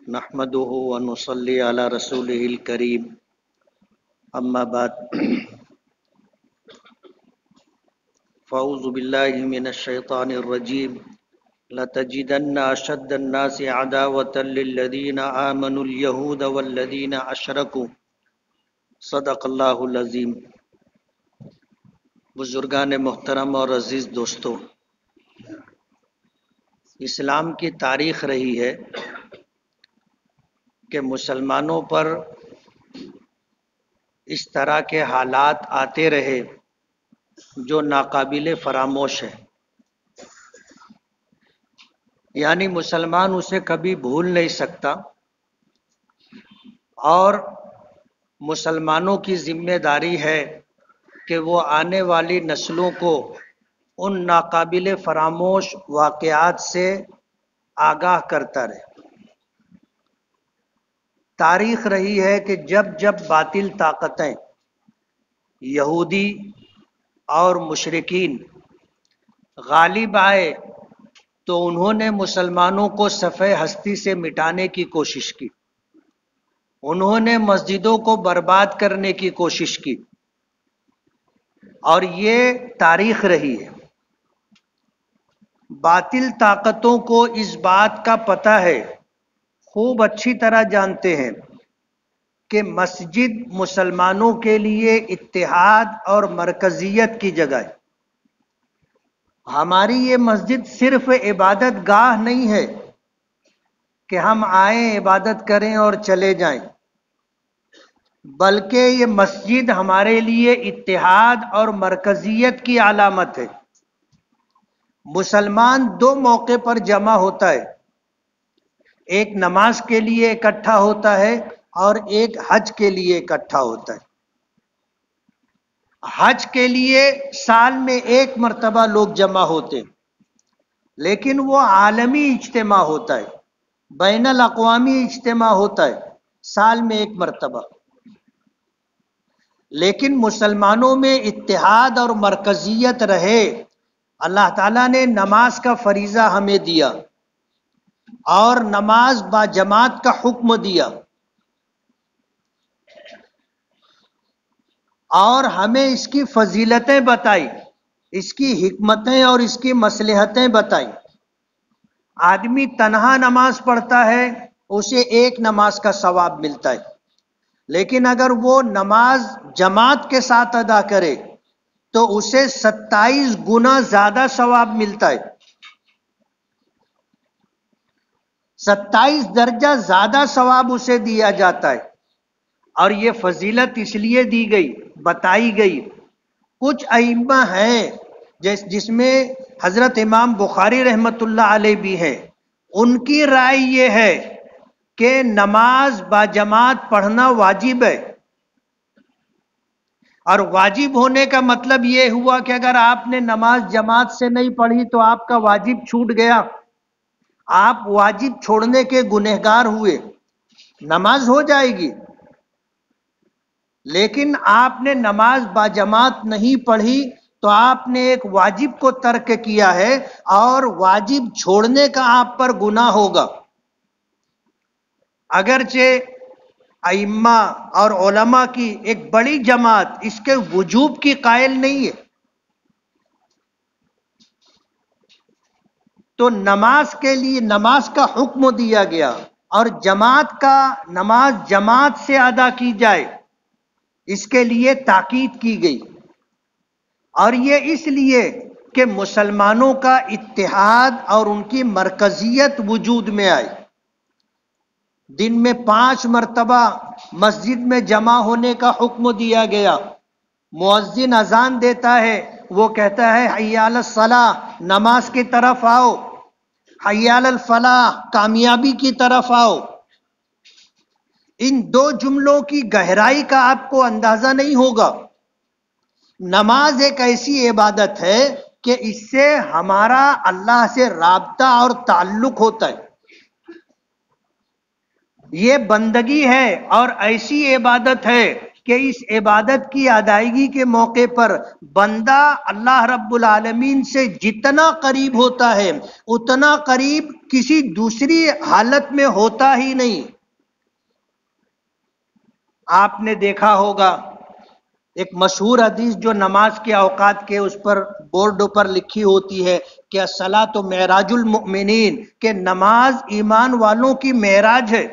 نحمده ونصلي على رسوله الكريم اما بعد فاعوذ بالله من الشيطان الرجيم لتجدن اشد الناس عداوة للذين آمنوا اليهود والذين اشركوا صدق اللہ العظیم۔ بزرگان محترم اور عزیز دوستو، اسلام کی تاریخ رہی ہے کہ مسلمانوں پر اس طرح کے حالات آتے رہے جو ناقابل فراموش ہے، یعنی مسلمان اسے کبھی بھول نہیں سکتا، اور مسلمانوں کی ذمہ داری ہے کہ وہ آنے والی نسلوں کو ان ناقابل فراموش واقعات سے آگاہ کرتا رہے۔ تاریخ رہی ہے کہ جب جب باطل طاقتیں، یہودی اور مشرکین غالب آئے تو انہوں نے مسلمانوں کو صفحہ ہستی سے مٹانے کی کوشش کی، انہوں نے مسجدوں کو برباد کرنے کی کوشش کی، اور یہ تاریخ رہی ہے۔ باطل طاقتوں کو اس بات کا پتہ ہے، خوب اچھی طرح جانتے ہیں کہ مسجد مسلمانوں کے لیے اتحاد اور مرکزیت کی جگہ ہے۔ ہماری یہ مسجد صرف عبادت گاہ نہیں ہے کہ ہم آئیں عبادت کریں اور چلے جائیں، بلکہ یہ مسجد ہمارے لیے اتحاد اور مرکزیت کی علامت ہے۔ مسلمان دو موقع پر جمع ہوتا ہے، ایک نماز کے لیے اکٹھا ہوتا ہے اور ایک حج کے لیے اکٹھا ہوتا ہے۔ حج کے لیے سال میں ایک مرتبہ لوگ جمع ہوتے ہیں، لیکن وہ عالمی اجتماع ہوتا ہے، بین الاقوامی اجتماع ہوتا ہے، سال میں ایک مرتبہ۔ لیکن مسلمانوں میں اتحاد اور مرکزیت رہے، اللہ تعالیٰ نے نماز کا فریضہ ہمیں دیا اور نماز با جماعت کا حکم دیا، اور ہمیں اس کی فضیلتیں بتائی، اس کی حکمتیں اور اس کی مصلحتیں بتائی۔ آدمی تنہا نماز پڑھتا ہے اسے ایک نماز کا ثواب ملتا ہے، لیکن اگر وہ نماز جماعت کے ساتھ ادا کرے تو اسے 27 گنا زیادہ ثواب ملتا ہے، 27 درجہ زیادہ ثواب اسے دیا جاتا ہے۔ اور یہ فضیلت اس لیے دی گئی، بتائی گئی۔ کچھ ائمہ ہیں جس میں حضرت امام بخاری رحمت اللہ علیہ بھی ہیں، ان کی رائے یہ ہے کہ نماز با جماعت پڑھنا واجب ہے، اور واجب ہونے کا مطلب یہ ہوا کہ اگر آپ نے نماز جماعت سے نہیں پڑھی تو آپ کا واجب چھوٹ گیا، آپ واجب چھوڑنے کے گنہگار ہوئے، نماز ہو جائے گی، لیکن آپ نے نماز با جماعت نہیں پڑھی تو آپ نے ایک واجب کو ترک کیا ہے، اور واجب چھوڑنے کا آپ پر گناہ ہوگا۔ اگرچہ ائمہ اور علماء کی ایک بڑی جماعت اس کے وجوب کی قائل نہیں ہے، تو نماز کے لیے نماز کا حکم دیا گیا، اور جماعت کا نماز جماعت سے ادا کی جائے اس کے لیے تاکید کی گئی، اور یہ اس لیے کہ مسلمانوں کا اتحاد اور ان کی مرکزیت وجود میں آئے۔ دن میں 5 مرتبہ مسجد میں جمع ہونے کا حکم دیا گیا۔ مؤذن اذان دیتا ہے، وہ کہتا ہے حی علی الصلاۃ، نماز کی طرف آؤ، حی علی الفلاح، کامیابی کی طرف آؤ۔ ان دو جملوں کی گہرائی کا آپ کو اندازہ نہیں ہوگا۔ نماز ایک ایسی عبادت ہے کہ اس سے ہمارا اللہ سے رابطہ اور تعلق ہوتا ہے، یہ بندگی ہے اور ایسی عبادت ہے کہ اس عبادت کی ادائیگی کے موقع پر بندہ اللہ رب العالمین سے جتنا قریب ہوتا ہے اتنا قریب کسی دوسری حالت میں ہوتا ہی نہیں۔ آپ نے دیکھا ہوگا ایک مشہور حدیث جو نماز کے اوقات کے اس پر بورڈ پر لکھی ہوتی ہے کہ الصلاۃ معراج المؤمنین، کہ نماز ایمان والوں کی معراج ہے۔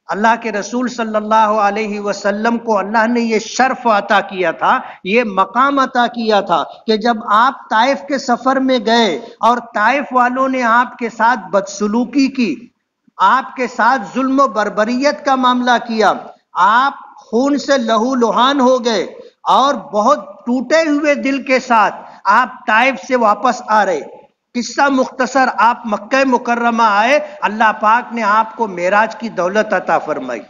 اللہ کے رسول صلی اللہ علیہ وسلم کو اللہ نے یہ شرف عطا کیا تھا، یہ مقام عطا کیا تھا کہ جب آپ طائف کے سفر میں گئے اور طائف والوں نے آپ کے ساتھ بدسلوکی کی، آپ کے ساتھ ظلم و بربریت کا معاملہ کیا، آپ خون سے لہو لہان ہو گئے اور بہت ٹوٹے ہوئے دل کے ساتھ آپ طائف سے واپس آ رہے۔ قصہ مختصر، آپ مکہ مکرمہ آئے، اللہ پاک نے آپ کو معراج کی دولت عطا فرمائی۔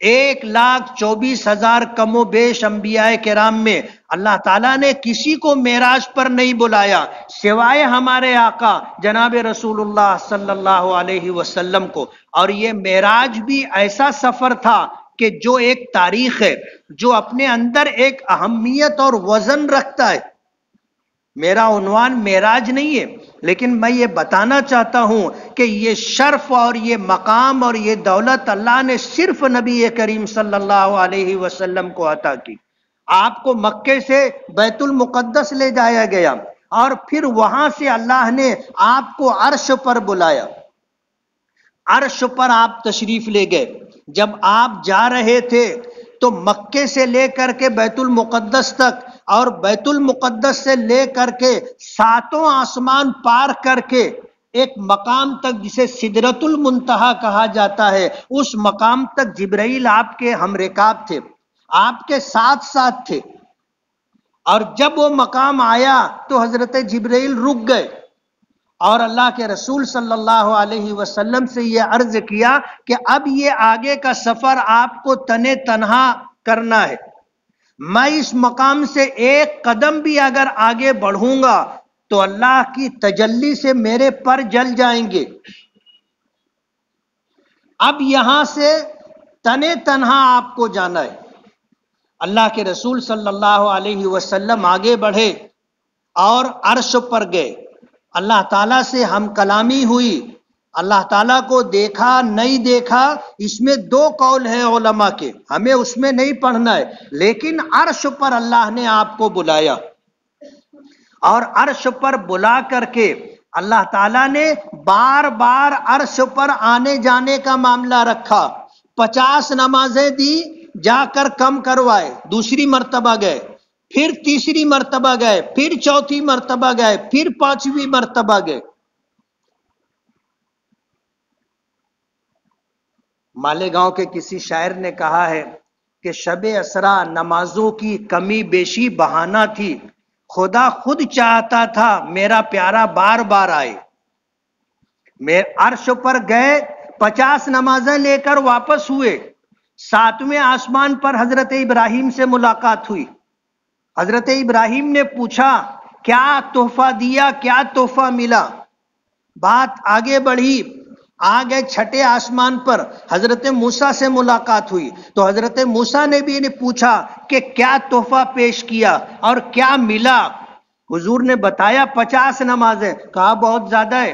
1,24,000 کم و بیش انبیاء کرام میں اللہ تعالیٰ نے کسی کو معراج پر نہیں بلایا سوائے ہمارے آقا جناب رسول اللہ صلی اللہ علیہ وسلم کو۔ اور یہ معراج بھی ایسا سفر تھا کہ جو ایک تاریخ ہے، جو اپنے اندر ایک اہمیت اور وزن رکھتا ہے۔ میرا عنوان معراج نہیں ہے، لیکن میں یہ بتانا چاہتا ہوں کہ یہ شرف اور یہ مقام اور یہ دولت اللہ نے صرف نبی کریم صلی اللہ علیہ وسلم کو عطا کی۔ آپ کو مکے سے بیت المقدس لے جایا گیا اور پھر وہاں سے اللہ نے آپ کو عرش پر بلایا، عرش پر آپ تشریف لے گئے۔ جب آپ جا رہے تھے تو مکے سے لے کر کے بیت المقدس تک اور بیت المقدس سے لے کر کے 7 آسمان پار کر کے ایک مقام تک جسے سدرۃ المنتہا کہا جاتا ہے، اس مقام تک جبرائیل آپ کے ہم رکاب تھے، آپ کے ساتھ ساتھ تھے۔ اور جب وہ مقام آیا تو حضرت جبرائیل رک گئے اور اللہ کے رسول صلی اللہ علیہ وسلم سے یہ عرض کیا کہ اب یہ آگے کا سفر آپ کو تنے تنہا کرنا ہے، میں اس مقام سے ایک قدم بھی اگر آگے بڑھوں گا تو اللہ کی تجلی سے میرے پر جل جائیں گے۔ اب یہاں سے تنے تنہا آپ کو جانا ہے۔ اللہ کے رسول صلی اللہ علیہ وسلم آگے بڑھے اور عرش پر گئے، اللہ تعالیٰ سے ہم کلامی ہوئی، اللہ تعالیٰ کو دیکھا نہیں دیکھا اس میں 2 قول ہیں علماء کے، ہمیں اس میں نہیں پڑھنا ہے، لیکن عرش پر اللہ نے آپ کو بلایا اور عرش پر بلا کر کے اللہ تعالیٰ نے بار بار عرش پر آنے جانے کا معاملہ رکھا۔ 50 نمازیں دی، جا کر کم کروائے، دوسری مرتبہ گئے، پھر تیسری مرتبہ گئے، پھر چوتھی مرتبہ گئے، پھر 5ویں مرتبہ گئے۔ مالیگاؤں کے کسی شاعر نے کہا ہے کہ شب اسرا نمازوں کی کمی بیشی بہانہ تھی، خدا خود چاہتا تھا میرا پیارا بار بار آئے۔ میں عرش پر گئے، 50 نمازیں لے کر واپس ہوئے، 7ویں آسمان پر حضرت ابراہیم سے ملاقات ہوئی۔ حضرت ابراہیم نے پوچھا کیا تحفہ دیا، کیا تحفہ ملا؟ بات آگے بڑھی، آ گئے 6 آسمان پر، حضرت موسیٰ سے ملاقات ہوئی تو حضرت موسیٰ نے بھی پوچھا کہ کیا تحفہ پیش کیا اور کیا ملا؟ حضور نے بتایا 50 نمازیں۔ کہا بہت زیادہ ہے،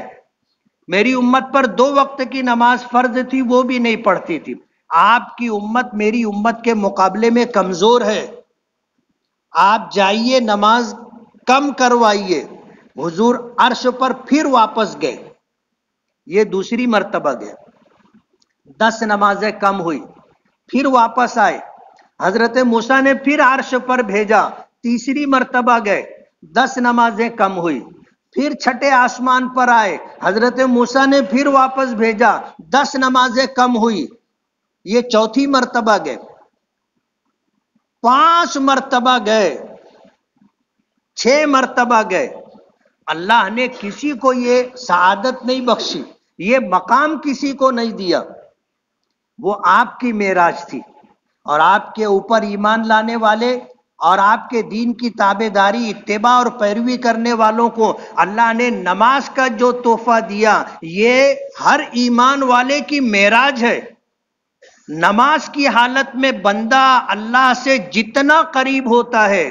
میری امت پر 2 وقت کی نماز فرض تھی، وہ بھی نہیں پڑھتی تھی، آپ کی امت میری امت کے مقابلے میں کمزور ہے، آپ جائیے نماز کم کروائیے۔ حضور عرش پر پھر واپس گئے، یہ دوسری مرتبہ گئے، 10 نمازیں کم ہوئی، پھر واپس آئے، حضرت موسیٰ نے پھر عرش پر بھیجا، تیسری مرتبہ گئے، 10 نمازیں کم ہوئی، پھر 6 آسمان پر آئے، حضرت موسیٰ نے پھر واپس بھیجا، 10 نمازیں کم ہوئی، یہ چوتھی مرتبہ گئے، 5 مرتبہ گئے، 6 مرتبہ گئے۔ اللہ نے کسی کو یہ سعادت نہیں بخشی، یہ مقام کسی کو نہیں دیا، وہ آپ کی معراج تھی۔ اور آپ کے اوپر ایمان لانے والے اور آپ کے دین کی تابعداری، اتباع اور پیروی کرنے والوں کو اللہ نے نماز کا جو تحفہ دیا، یہ ہر ایمان والے کی معراج ہے۔ نماز کی حالت میں بندہ اللہ سے جتنا قریب ہوتا ہے،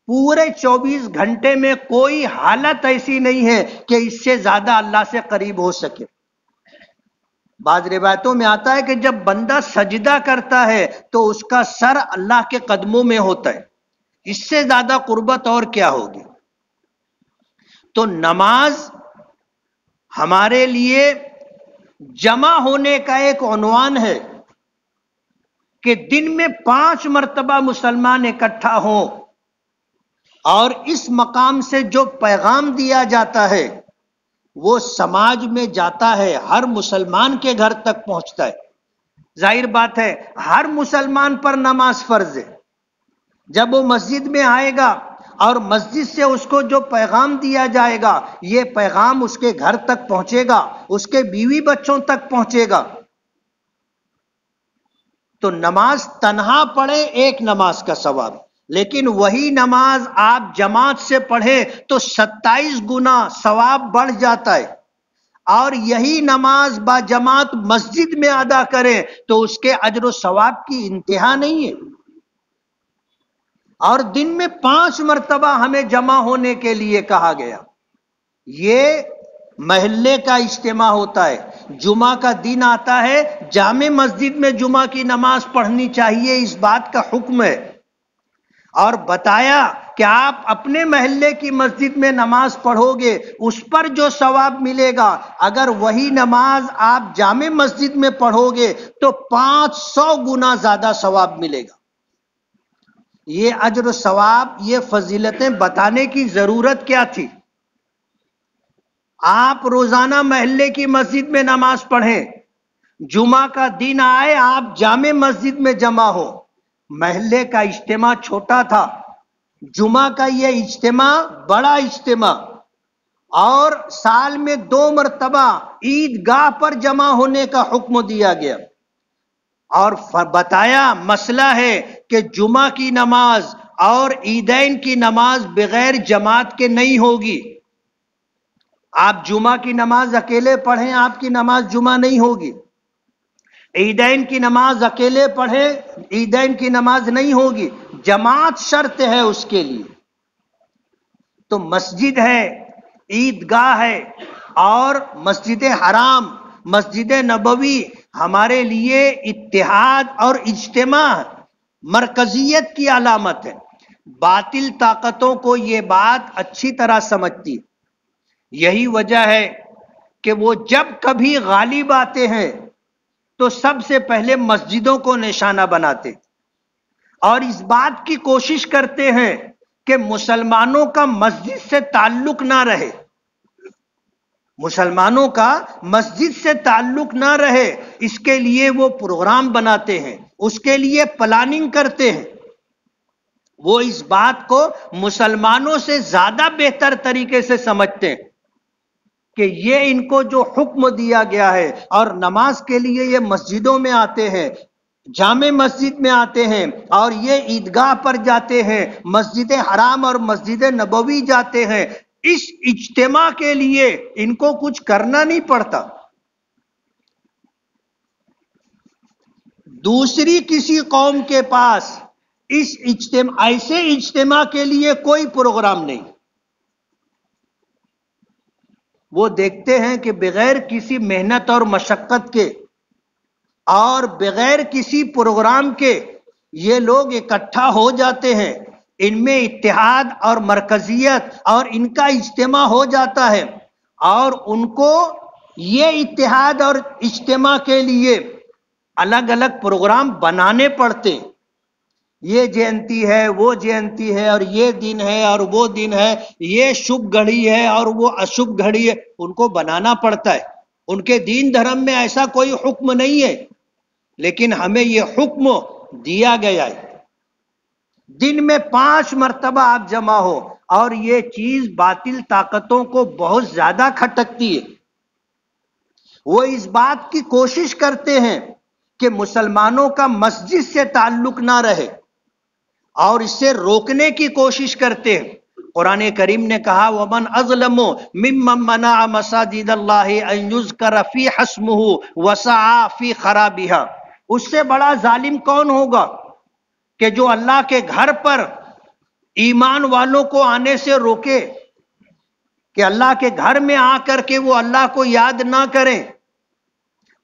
پورے 24 گھنٹے میں کوئی حالت ایسی نہیں ہے کہ اس سے زیادہ اللہ سے قریب ہو سکے۔ بعض روایتوں میں آتا ہے کہ جب بندہ سجدہ کرتا ہے تو اس کا سر اللہ کے قدموں میں ہوتا ہے، اس سے زیادہ قربت اور کیا ہوگی؟ تو نماز ہمارے لیے جمع ہونے کا ایک عنوان ہے کہ دن میں 5 مرتبہ مسلمان اکٹھا ہوں، اور اس مقام سے جو پیغام دیا جاتا ہے وہ سماج میں جاتا ہے، ہر مسلمان کے گھر تک پہنچتا ہے۔ ظاہر بات ہے ہر مسلمان پر نماز فرض ہے۔ جب وہ مسجد میں آئے گا اور مسجد سے اس کو جو پیغام دیا جائے گا، یہ پیغام اس کے گھر تک پہنچے گا، اس کے بیوی بچوں تک پہنچے گا۔ تو نماز تنہا پڑھے ایک نماز کا ثواب، لیکن وہی نماز آپ جماعت سے پڑھیں تو 27 گنا ثواب بڑھ جاتا ہے، اور یہی نماز با جماعت مسجد میں ادا کریں تو اس کے اجر و ثواب کی انتہا نہیں ہے۔ اور دن میں 5 مرتبہ ہمیں جمع ہونے کے لیے کہا گیا۔ یہ محلے کا اجتماع ہوتا ہے، جمعہ کا دن آتا ہے، جامع مسجد میں جمعہ کی نماز پڑھنی چاہیے، اس بات کا حکم ہے۔ اور بتایا کہ آپ اپنے محلے کی مسجد میں نماز پڑھو گے، اس پر جو ثواب ملے گا، اگر وہی نماز آپ جامع مسجد میں پڑھو گے تو 500 گنا زیادہ ثواب ملے گا۔ یہ اجر و ثواب، یہ فضیلتیں بتانے کی ضرورت کیا تھی؟ آپ روزانہ محلے کی مسجد میں نماز پڑھیں، جمعہ کا دن آئے آپ جامع مسجد میں جمع ہو۔ محلے کا اجتماع چھوٹا تھا، جمعہ کا یہ اجتماع بڑا اجتماع، اور سال میں 2 مرتبہ عیدگاہ پر جمع ہونے کا حکم دیا گیا، اور بتایا مسئلہ ہے کہ جمعہ کی نماز اور عیدین کی نماز بغیر جماعت کے نہیں ہوگی۔ آپ جمعہ کی نماز اکیلے پڑھیں، آپ کی نماز جمعہ نہیں ہوگی۔ عیدین کی نماز اکیلے پڑھیں، عیدین کی نماز نہیں ہوگی، جماعت شرط ہے اس کے لیے۔ تو مسجد ہے، عیدگاہ ہے، اور مسجد حرام، مسجد نبوی ہمارے لیے اتحاد اور اجتماع، مرکزیت کی علامت ہے۔ باطل طاقتوں کو یہ بات اچھی طرح سمجھتی، یہی وجہ ہے کہ وہ جب کبھی غالب آتے ہیں تو سب سے پہلے مسجدوں کو نشانہ بناتے، اور اس بات کی کوشش کرتے ہیں کہ مسلمانوں کا مسجد سے تعلق نہ رہے، مسلمانوں کا مسجد سے تعلق نہ رہے، اس کے لیے وہ پروگرام بناتے ہیں، اس کے لیے پلاننگ کرتے ہیں۔ وہ اس بات کو مسلمانوں سے زیادہ بہتر طریقے سے سمجھتے ہیں کہ یہ ان کو جو حکم دیا گیا ہے، اور نماز کے لیے یہ مسجدوں میں آتے ہیں، جامع مسجد میں آتے ہیں، اور یہ عیدگاہ پر جاتے ہیں، مسجد حرام اور مسجد نبوی جاتے ہیں، اس اجتماع کے لیے ان کو کچھ کرنا نہیں پڑتا۔ دوسری کسی قوم کے پاس ایسے اجتماع کے لیے کوئی پروگرام نہیں۔ وہ دیکھتے ہیں کہ بغیر کسی محنت اور مشقت کے اور بغیر کسی پروگرام کے یہ لوگ اکٹھا ہو جاتے ہیں، ان میں اتحاد اور مرکزیت اور ان کا اجتماع ہو جاتا ہے، اور ان کو یہ اتحاد اور اجتماع کے لیے الگ الگ پروگرام بنانے پڑتے۔ یہ جینتی ہے، وہ جینتی ہے، اور یہ دن ہے اور وہ دن ہے، یہ شبھ گھڑی ہے اور وہ اشبھ گھڑی ہے، ان کو بنانا پڑتا ہے۔ ان کے دین دھرم میں ایسا کوئی حکم نہیں ہے، لیکن ہمیں یہ حکم دیا گیا ہے۔ دن میں 5 مرتبہ آپ جمع ہو، اور یہ چیز باطل طاقتوں کو بہت زیادہ کھٹکتی ہے۔ وہ اس بات کی کوشش کرتے ہیں کہ مسلمانوں کا مسجد سے تعلق نہ رہے، اور اس سے روکنے کی کوشش کرتے ہیں۔ قرآن کریم نے کہا وَمَنْ أَظْلَمُ مِمَّنْ مَنَعَ مَسَاجِدَ اللَّهِ أَنْ يُذْكَرَ فِيهَا اسْمُهُ وَسَعَى فِي خَرَابِهَا۔ اس سے بڑا ظالم کون ہوگا کہ جو اللہ کے گھر پر ایمان والوں کو آنے سے روکے، کہ اللہ کے گھر میں آ کر کے وہ اللہ کو یاد نہ کریں،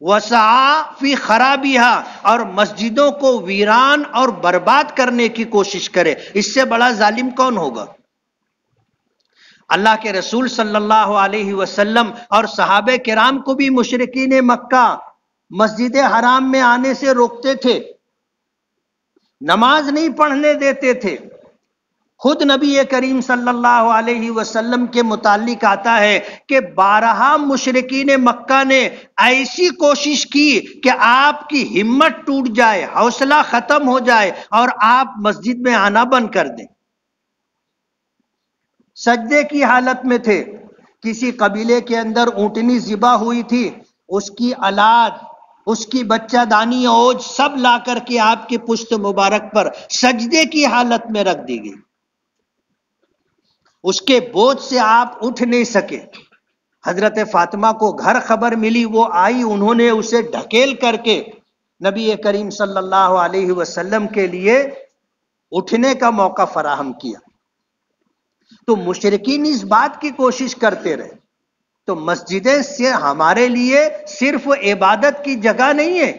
وسعی فی خرابیہا، اور مسجدوں کو ویران اور برباد کرنے کی کوشش کرے، اس سے بڑا ظالم کون ہوگا؟ اللہ کے رسول صلی اللہ علیہ وسلم اور صحابہ کرام کو بھی مشرکین مکہ مسجد حرام میں آنے سے روکتے تھے، نماز نہیں پڑھنے دیتے تھے۔ خود نبی کریم صلی اللہ علیہ وسلم کے متعلق آتا ہے کہ بارہا مشرکین مکہ نے ایسی کوشش کی کہ آپ کی ہمت ٹوٹ جائے، حوصلہ ختم ہو جائے اور آپ مسجد میں آنا بند کر دیں۔ سجدے کی حالت میں تھے، کسی قبیلے کے اندر اونٹنی ذبح ہوئی تھی، اس کی اولاد، اس کی بچہ دانی اوج سب لا کر کے آپ کی پشت مبارک پر سجدے کی حالت میں رکھ دی گئی، اس کے بوجھ سے آپ اٹھ نہیں سکے۔ حضرت فاطمہ کو گھر خبر ملی، وہ آئی، انہوں نے اسے ڈھکیل کر کے نبی کریم صلی اللہ علیہ وسلم کے لیے اٹھنے کا موقع فراہم کیا۔ تو مشرکین اس بات کی کوشش کرتے رہے۔ تو مسجدیں سے ہمارے لیے صرف عبادت کی جگہ نہیں ہے،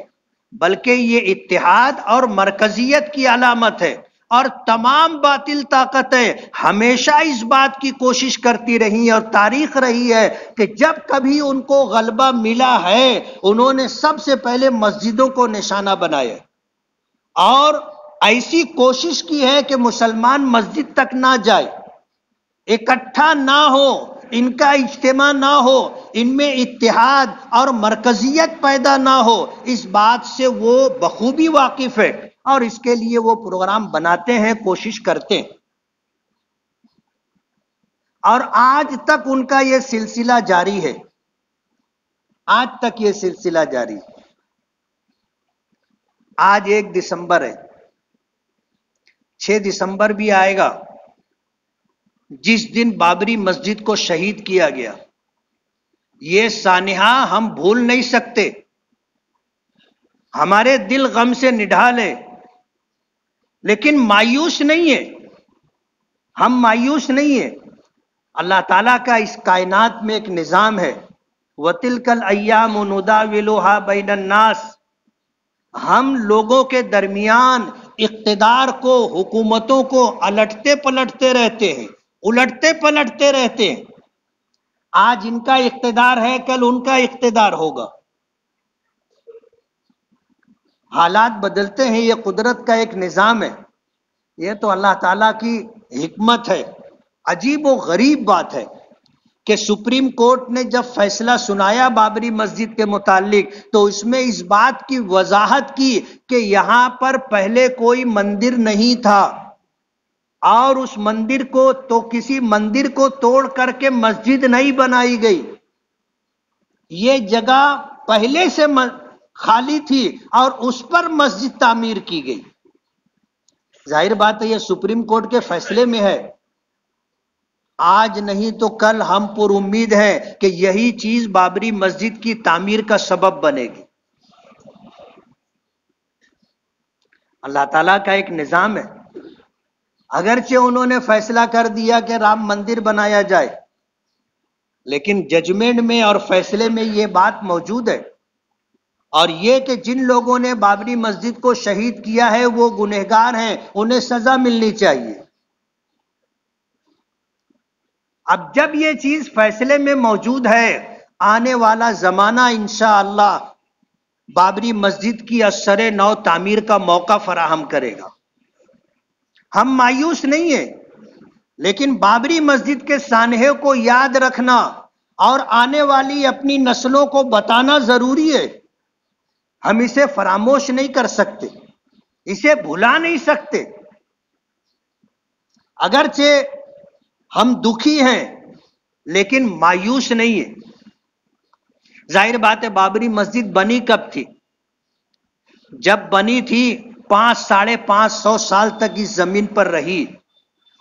بلکہ یہ اتحاد اور مرکزیت کی علامت ہے، اور تمام باطل طاقتیں ہمیشہ اس بات کی کوشش کرتی رہی اور تاریخ رہی ہے کہ جب کبھی ان کو غلبہ ملا ہے، انہوں نے سب سے پہلے مسجدوں کو نشانہ بنایا اور ایسی کوشش کی ہے کہ مسلمان مسجد تک نہ جائے، اکٹھا نہ ہو، ان کا اجتماع نہ ہو، ان میں اتحاد اور مرکزیت پیدا نہ ہو، اس بات سے وہ بخوبی واقف ہے اور اس کے لیے وہ پروگرام بناتے ہیں، کوشش کرتے ہیں، اور آج تک ان کا یہ سلسلہ جاری ہے، آج تک یہ سلسلہ جاری ہے۔ آج 1 دسمبر ہے، 6 دسمبر بھی آئے گا جس دن بابری مسجد کو شہید کیا گیا۔ یہ سانحہ ہم بھول نہیں سکتے، ہمارے دل غم سے نڈھال ہے، لیکن مایوس نہیں ہے، ہم مایوس نہیں ہیں۔ اللہ تعالیٰ کا اس کائنات میں ایک نظام ہے، وَتِلْكَ الْأَيَّامُ نُدَاوِلُهَا بَيْنَ النَّاسِ، ہم لوگوں کے درمیان اقتدار کو، حکومتوں کو الٹتے پلٹتے رہتے ہیں، الٹتے پلٹتے رہتے ہیں۔ آج ان کا اقتدار ہے، کل ان کا اقتدار ہوگا، حالات بدلتے ہیں، یہ قدرت کا ایک نظام ہے، یہ تو اللہ تعالیٰ کی حکمت ہے۔ عجیب و غریب بات ہے کہ سپریم کورٹ نے جب فیصلہ سنایا بابری مسجد کے متعلق تو اس میں اس بات کی وضاحت کی کہ یہاں پر پہلے کوئی مندر نہیں تھا، اور اس مندر کو تو کسی مندر کو توڑ کر کے مسجد نہیں بنائی گئی، یہ جگہ پہلے سے خالی تھی اور اس پر مسجد تعمیر کی گئی۔ ظاہر بات ہے یہ سپریم کورٹ کے فیصلے میں ہے، آج نہیں تو کل ہم پر امید ہیں کہ یہی چیز بابری مسجد کی تعمیر کا سبب بنے گی۔ اللہ تعالیٰ کا ایک نظام ہے، اگرچہ انہوں نے فیصلہ کر دیا کہ رام مندر بنایا جائے، لیکن ججمنٹ میں اور فیصلے میں یہ بات موجود ہے، اور یہ کہ جن لوگوں نے بابری مسجد کو شہید کیا ہے وہ گنہگار ہیں، انہیں سزا ملنی چاہیے۔ اب جب یہ چیز فیصلے میں موجود ہے، آنے والا زمانہ انشاءاللہ بابری مسجد کی اثر نو تعمیر کا موقع فراہم کرے گا۔ ہم مایوس نہیں ہیں، لیکن بابری مسجد کے سانحے کو یاد رکھنا اور آنے والی اپنی نسلوں کو بتانا ضروری ہے۔ ہم اسے فراموش نہیں کر سکتے، اسے بھلا نہیں سکتے۔ اگرچہ ہم دکھی ہیں لیکن مایوس نہیں ہیں۔ ظاہر بات ہے بابری مسجد بنی کب تھی؟ جب بنی تھی 500-550 سال تک اس زمین پر رہی،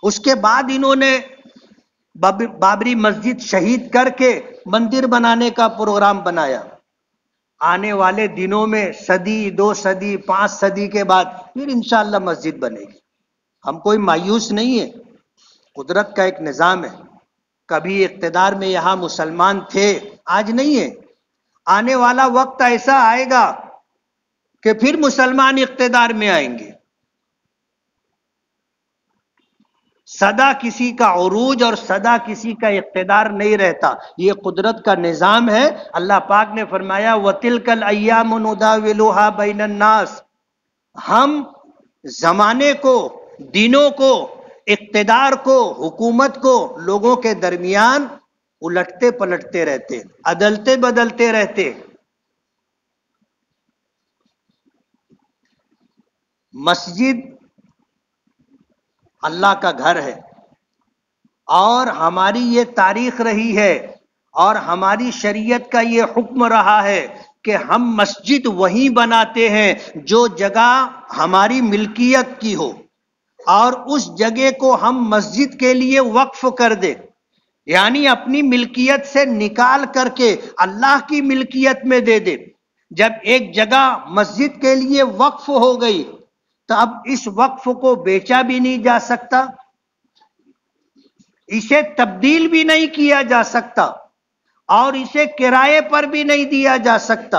اس کے بعد انہوں نے بابری مسجد شہید کر کے مندر بنانے کا پروگرام بنایا۔ آنے والے دنوں میں صدی، 2 صدی، 5 صدی کے بعد پھر انشاءاللہ مسجد بنے گی. ہم کوئی مایوس نہیں ہے، قدرت کا ایک نظام ہے. کبھی اقتدار میں یہاں مسلمان تھے، آج نہیں ہے. آنے والا وقت ایسا آئے گا کہ پھر مسلمان اقتدار میں آئیں گے. سدا کسی کا عروج اور سدا کسی کا اقتدار نہیں رہتا، یہ قدرت کا نظام ہے. اللہ پاک نے فرمایا وَتِلْكَ الْأَيَّامُ نُدَاوِلُهَا بَيْنَ النَّاسِ. ہم زمانے کو، دنوں کو، اقتدار کو، حکومت کو لوگوں کے درمیان الٹتے پلٹتے رہتے، عدلتے بدلتے رہتے. مسجد اللہ کا گھر ہے، اور ہماری یہ تاریخ رہی ہے اور ہماری شریعت کا یہ حکم رہا ہے کہ ہم مسجد وہیں بناتے ہیں جو جگہ ہماری ملکیت کی ہو، اور اس جگہ کو ہم مسجد کے لیے وقف کر دیں، یعنی اپنی ملکیت سے نکال کر کے اللہ کی ملکیت میں دے دیں. جب ایک جگہ مسجد کے لیے وقف ہو گئی تو اب اس وقف کو بیچا بھی نہیں جا سکتا، اسے تبدیل بھی نہیں کیا جا سکتا، اور اسے کرائے پر بھی نہیں دیا جا سکتا.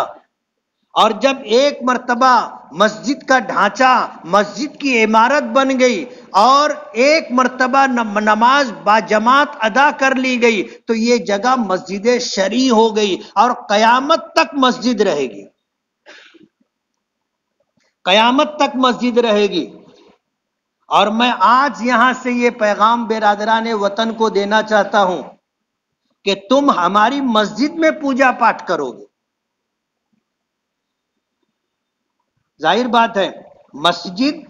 اور جب ایک مرتبہ مسجد کا ڈھانچہ، مسجد کی عمارت بن گئی اور ایک مرتبہ نماز با جماعت ادا کر لی گئی تو یہ جگہ مسجد شرعی ہو گئی اور قیامت تک مسجد رہے گی. قیامت تک مسجد رہے گی. اور میں آج یہاں سے یہ پیغام برادران وطن کو دینا چاہتا ہوں کہ تم ہماری مسجد میں پوجا پاٹ کرو گے. ظاہر بات ہے مسجد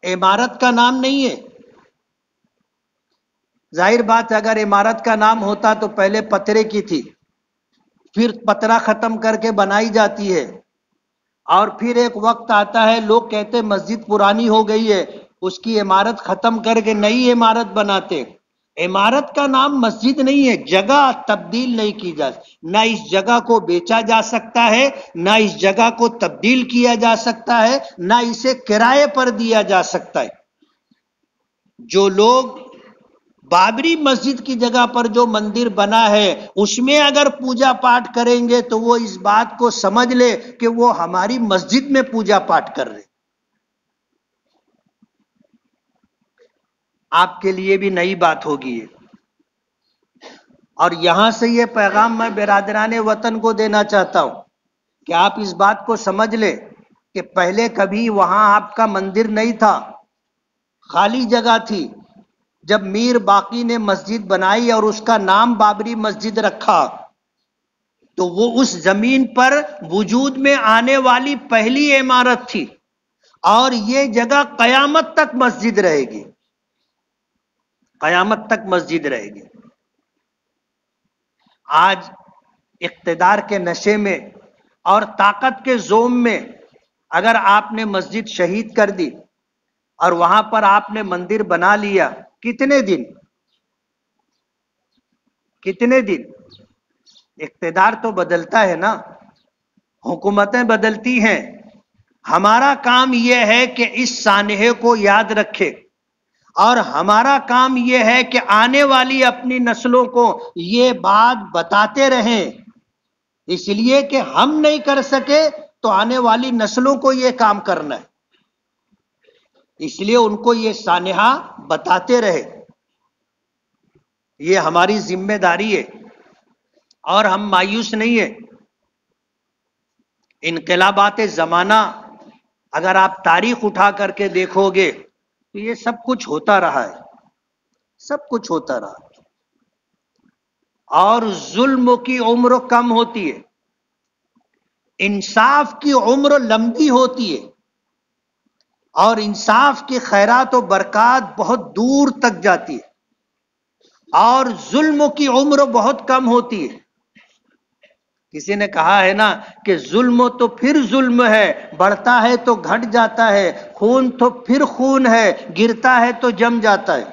عمارت کا نام نہیں ہے. ظاہر بات ہے اگر عمارت کا نام ہوتا تو پہلے پترے کی تھی، پھر پترا ختم کر کے بنائی جاتی ہے، اور پھر ایک وقت آتا ہے لوگ کہتے مسجد پرانی ہو گئی ہے، اس کی عمارت ختم کر کے نئی عمارت بناتے. عمارت کا نام مسجد نہیں ہے، جگہ تبدیل نہیں کی جا سکتی، نہ اس جگہ کو بیچا جا سکتا ہے، نہ اس جگہ کو تبدیل کیا جا سکتا ہے، نہ اسے کرائے پر دیا جا سکتا ہے. جو لوگ بابری مسجد کی جگہ پر جو مندر بنا ہے اس میں اگر پوجا پاٹ کریں گے تو وہ اس بات کو سمجھ لے کہ وہ ہماری مسجد میں پوجا پاٹ کر رہے. آپ کے لیے بھی نئی بات ہوگی. اور یہاں سے یہ پیغام میں برادران وطن کو دینا چاہتا ہوں کہ آپ اس بات کو سمجھ لیں کہ پہلے کبھی وہاں آپ کا مندر نہیں تھا، خالی جگہ تھی. جب میر باقی نے مسجد بنائی اور اس کا نام بابری مسجد رکھا تو وہ اس زمین پر وجود میں آنے والی پہلی عمارت تھی، اور یہ جگہ قیامت تک مسجد رہے گی. قیامت تک مسجد رہے گی. آج اقتدار کے نشے میں اور طاقت کے زوم میں اگر آپ نے مسجد شہید کر دی اور وہاں پر آپ نے مندر بنا لیا، کتنے دن اقتدار تو بدلتا ہے نا، حکومتیں بدلتی ہیں. ہمارا کام یہ ہے کہ اس سانحے کو یاد رکھے، اور ہمارا کام یہ ہے کہ آنے والی اپنی نسلوں کو یہ بات بتاتے رہیں. اس لیے کہ ہم نہیں کر سکے تو آنے والی نسلوں کو یہ کام کرنا ہے، اس لیے ان کو یہ سانحہ بتاتے رہے. یہ ہماری ذمہ داری ہے اور ہم مایوس نہیں ہیں. انقلابات زمانہ اگر آپ تاریخ اٹھا کر کے دیکھو گے تو یہ سب کچھ ہوتا رہا ہے، سب کچھ ہوتا رہا. اور ظلم کی عمر کم ہوتی ہے، انصاف کی عمر لمبی ہوتی ہے، اور انصاف کی خیرات و برکات بہت دور تک جاتی ہے، اور ظلم کی عمر بہت کم ہوتی ہے. کسی نے کہا ہے نا کہ ظلم تو پھر ظلم ہے، بڑھتا ہے تو گھٹ جاتا ہے، خون تو پھر خون ہے، گرتا ہے تو جم جاتا ہے.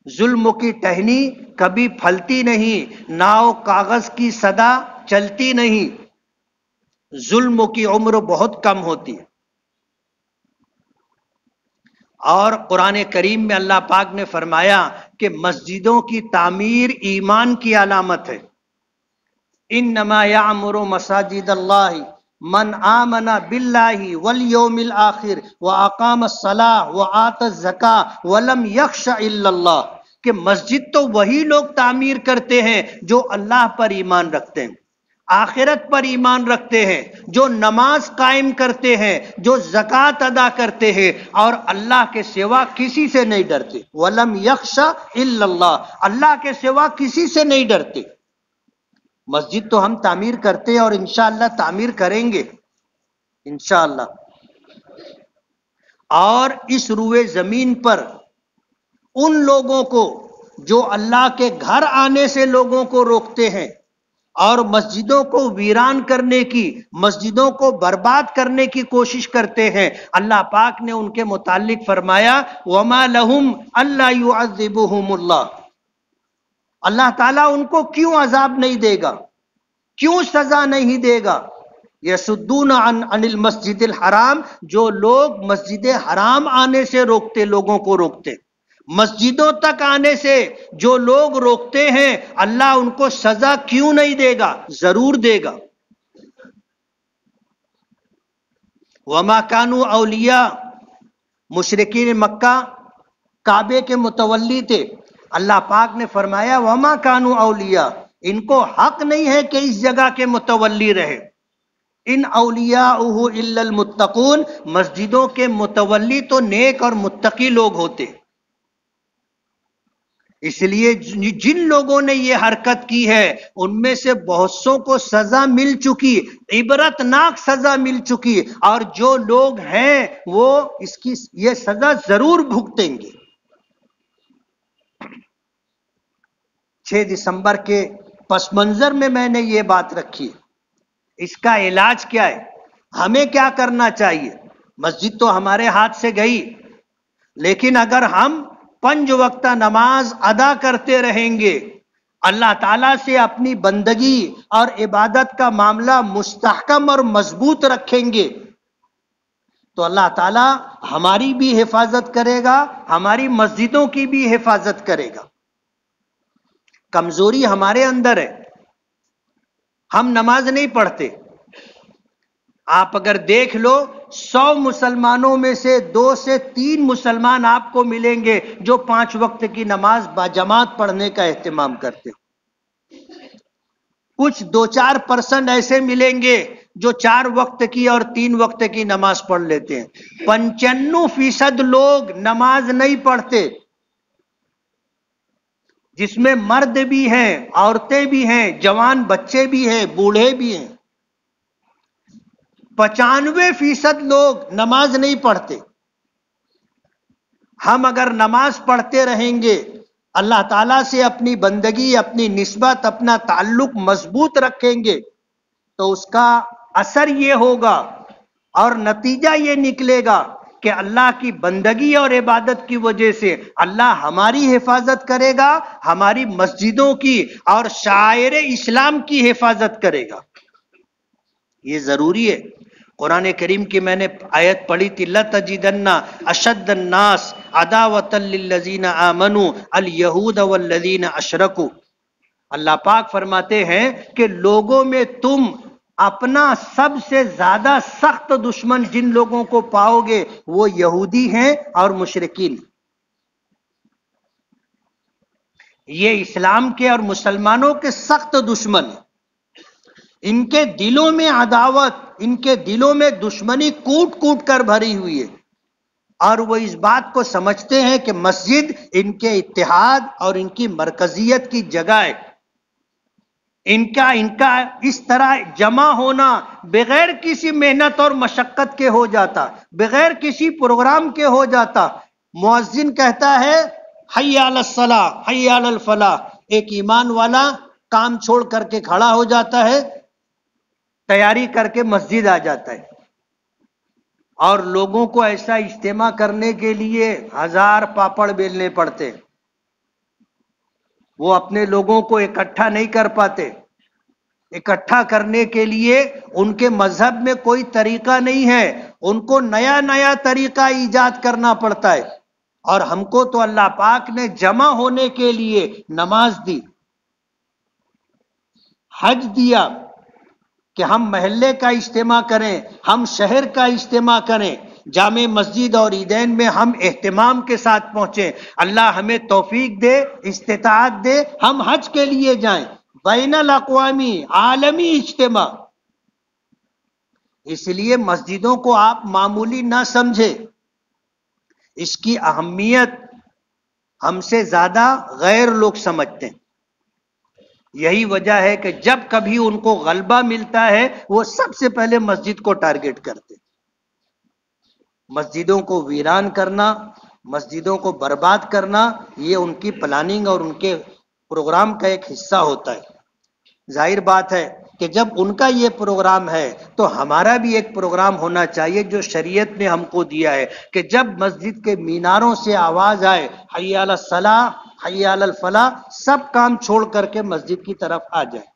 ظلم کی ٹہنی کبھی پھلتی نہیں، ناؤ کاغذ کی صدا چلتی نہیں، ظلم کی عمر بہت کم ہوتی ہے۔ اور قرآن کریم میں اللہ پاک نے فرمایا کہ مسجدوں کی تعمیر ایمان کی علامت ہے۔ انما یعمر مساجد اللہ من آمن باللہ والیوم الآخر واقام الصلاۃ وآت الزکاۃ ولم یخش الا اللہ، کہ مسجد تو وہی لوگ تعمیر کرتے ہیں جو اللہ پر ایمان رکھتے ہیں، آخرت پر ایمان رکھتے ہیں، جو نماز قائم کرتے ہیں، جو زکوٰۃ ادا کرتے ہیں، اور اللہ کے سوا کسی سے نہیں ڈرتے۔ وَلَمْ يَخْشَ إِلَّا اللَّهِ، اللہ کے سوا کسی سے نہیں ڈرتے۔ مسجد تو ہم تعمیر کرتے ہیں اور انشاءاللہ تعمیر کریں گے انشاءاللہ۔ اور اس روئے زمین پر ان لوگوں کو جو اللہ کے گھر آنے سے لوگوں کو روکتے ہیں اور مسجدوں کو ویران کرنے کی، مسجدوں کو برباد کرنے کی کوشش کرتے ہیں، اللہ پاک نے ان کے متعلق فرمایا وَمَا لَهُمْ أَلَّا يُعَذِّبُهُمُ اللَّهُ، اللہ تعالیٰ ان کو کیوں عذاب نہیں دے گا، کیوں سزا نہیں دے گا؟ یصدون عن المسجد الحرام، جو لوگ مسجد حرام آنے سے روکتے، لوگوں کو روکتے، مسجدوں تک آنے سے جو لوگ روکتے ہیں، اللہ ان کو سزا کیوں نہیں دے گا؟ ضرور دے گا۔ وما کانوا اولیاء، مشرکین مکہ کعبے کے متولی تھے، اللہ پاک نے فرمایا وما کانوا اولیاء، ان کو حق نہیں ہے کہ اس جگہ کے متولی رہے۔ ان اولیاءہ الا المتقون، مسجدوں کے متولی تو نیک اور متقی لوگ ہوتے، اس لیے جن لوگوں نے یہ حرکت کی ہے ان میں سے بہت سوں کو سزا مل چکی، عبرتناک سزا مل چکی، اور جو لوگ ہیں وہ اس کی یہ سزا ضرور بھگتیں گے۔ 6 دسمبر کے پس منظر میں نے یہ بات رکھی، اس کا علاج کیا ہے، ہمیں کیا کرنا چاہیے؟ مسجد تو ہمارے ہاتھ سے گئی، لیکن اگر ہم 5 وقتہ نماز ادا کرتے رہیں گے، اللہ تعالیٰ سے اپنی بندگی اور عبادت کا معاملہ مستحکم اور مضبوط رکھیں گے، تو اللہ تعالیٰ ہماری بھی حفاظت کرے گا، ہماری مسجدوں کی بھی حفاظت کرے گا۔ کمزوری ہمارے اندر ہے، ہم نماز نہیں پڑھتے۔ آپ اگر دیکھ لو 100 مسلمانوں میں سے 2 سے 3 مسلمان آپ کو ملیں گے جو 5 وقت کی نماز باجماعت پڑھنے کا اہتمام کرتے ہیں۔ کچھ 2-4% ایسے ملیں گے جو 4 وقت کی اور 3 وقت کی نماز پڑھ لیتے ہیں۔ 95% لوگ نماز نہیں پڑھتے، جس میں مرد بھی ہیں، عورتیں بھی ہیں، جوان بچے بھی ہیں، بوڑھے بھی ہیں۔ 95% لوگ نماز نہیں پڑھتے۔ ہم اگر نماز پڑھتے رہیں گے، اللہ تعالیٰ سے اپنی بندگی، اپنی نسبت، اپنا تعلق مضبوط رکھیں گے، تو اس کا اثر یہ ہوگا اور نتیجہ یہ نکلے گا کہ اللہ کی بندگی اور عبادت کی وجہ سے اللہ ہماری حفاظت کرے گا، ہماری مسجدوں کی اور شعائر اسلام کی حفاظت کرے گا۔ یہ ضروری ہے۔ قرآن کریم کی میں نے آیت پڑھی تھی لَتَجِدَنَّ أَشَدَّ النَّاسِ عَدَاوَةً لِلَّذِينَ آمَنُوا الْيَهُودَ وَالَّذِينَ أَشْرَكُوا، اللہ پاک فرماتے ہیں کہ لوگوں میں تم اپنا سب سے زیادہ سخت دشمن جن لوگوں کو پاؤ گے وہ یہودی ہیں اور مشرکین۔ یہ اسلام کے اور مسلمانوں کے سخت دشمن ہیں، ان کے دلوں میں عداوت، ان کے دلوں میں دشمنی کوٹ کوٹ کر بھری ہوئی ہے، اور وہ اس بات کو سمجھتے ہیں کہ مسجد ان کے اتحاد اور ان کی مرکزیت کی جگہ ہے۔ ان کا اس طرح جمع ہونا بغیر کسی محنت اور مشقت کے ہو جاتا، بغیر کسی پروگرام کے ہو جاتا۔ مؤذن کہتا ہے حی علی الصلاۃ حی علی الفلاح، ایک ایمان والا کام چھوڑ کر کے کھڑا ہو جاتا ہے، تیاری کر کے مسجد آ جاتا ہے، اور لوگوں کو ایسا اجتماع کرنے کے لیے 1000 پاپڑ بیلنے پڑتے، وہ اپنے لوگوں کو اکٹھا نہیں کر پاتے۔ اکٹھا کرنے کے لیے ان کے مذہب میں کوئی طریقہ نہیں ہے، ان کو نیا نیا طریقہ ایجاد کرنا پڑتا ہے، اور ہم کو تو اللہ پاک نے جمع ہونے کے لیے نماز دی، حج دیا کہ ہم محلے کا اجتماع کریں، ہم شہر کا اجتماع کریں، جامع مسجد اور عیدین میں ہم اہتمام کے ساتھ پہنچیں، اللہ ہمیں توفیق دے، استطاعت دے، ہم حج کے لیے جائیں، بین الاقوامی عالمی اجتماع۔ اس لیے مسجدوں کو آپ معمولی نہ سمجھیں، اس کی اہمیت ہم سے زیادہ غیر لوگ سمجھتے ہیں۔ یہی وجہ ہے کہ جب کبھی ان کو غلبہ ملتا ہے وہ سب سے پہلے مسجد کو ٹارگٹ کرتے، مسجدوں کو ویران کرنا، مسجدوں کو برباد کرنا، یہ ان کی پلاننگ اور ان کے پروگرام کا ایک حصہ ہوتا ہے۔ ظاہر بات ہے کہ جب ان کا یہ پروگرام ہے تو ہمارا بھی ایک پروگرام ہونا چاہیے جو شریعت نے ہم کو دیا ہے کہ جب مسجد کے میناروں سے آواز آئے حی علی الصلاح حی علی الفلاح، سب کام چھوڑ کر کے مسجد کی طرف آ جائیں۔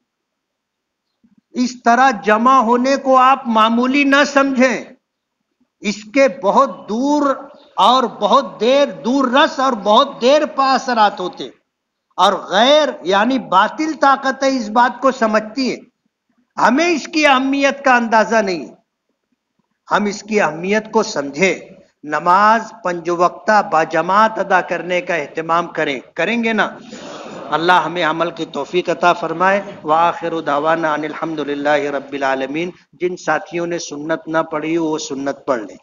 اس طرح جمع ہونے کو آپ معمولی نہ سمجھیں، اس کے بہت دور اور بہت دور رس اور بہت دیر پا اثرات ہوتے، اور غیر یعنی باطل طاقتیں اس بات کو سمجھتی ہیں، ہمیں اس کی اہمیت کا اندازہ نہیں، ہم اس کی اہمیت کو سمجھیں، نماز پنج وقتہ باجماعت ادا کرنے کا اہتمام کریں گے نا، اللہ ہمیں عمل کی توفیق عطا فرمائے۔ وآخر دعوانا ان الحمدللہ رب العالمین۔ جن ساتھیوں نے سنت نہ پڑھی وہ سنت پڑھ لیں۔